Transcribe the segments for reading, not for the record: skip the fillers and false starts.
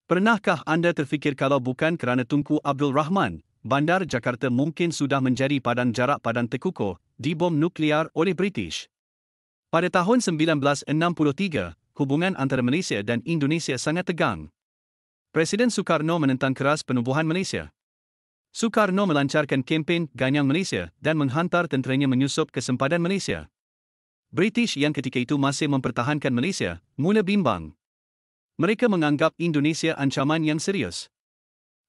Pernahkah anda terfikir kalau bukan kerana Tunku Abdul Rahman, Bandar Jakarta mungkin sudah menjadi padang jarak padan terkukuh, dibom nuklear oleh British? Pada tahun 1963, hubungan antara Malaysia dan Indonesia sangat tegang. Presiden Sukarno menentang keras penubuhan Malaysia. Sukarno melancarkan kempen Ganyang Malaysia dan menghantar tenteranya menyusup ke sempadan Malaysia. British yang ketika itu masih mempertahankan Malaysia, mula bimbang. Mereka menganggap Indonesia ancaman yang serius.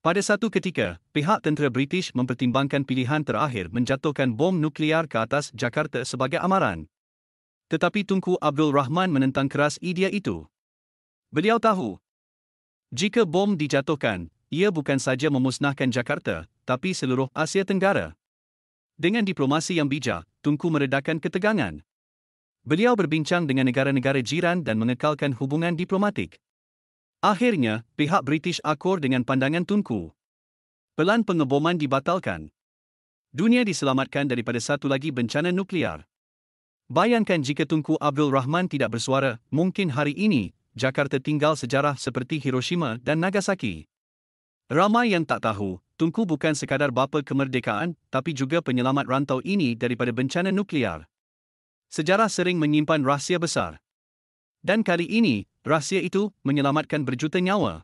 Pada satu ketika, pihak tentera British mempertimbangkan pilihan terakhir menjatuhkan bom nuklear ke atas Jakarta sebagai amaran. Tetapi Tunku Abdul Rahman menentang keras idea itu. Beliau tahu, jika bom dijatuhkan, ia bukan saja memusnahkan Jakarta, tapi seluruh Asia Tenggara. Dengan diplomasi yang bijak, Tunku meredakan ketegangan. Beliau berbincang dengan negara-negara jiran dan mengekalkan hubungan diplomatik. Akhirnya, pihak British akur dengan pandangan Tunku. Pelan pengeboman dibatalkan. Dunia diselamatkan daripada satu lagi bencana nuklear. Bayangkan jika Tunku Abdul Rahman tidak bersuara, mungkin hari ini, Jakarta tinggal sejarah seperti Hiroshima dan Nagasaki. Ramai yang tak tahu, Tunku bukan sekadar bapa kemerdekaan, tapi juga penyelamat rantau ini daripada bencana nuklear. Sejarah sering menyimpan rahsia besar. Dan kali ini, rahsia itu menyelamatkan berjuta nyawa.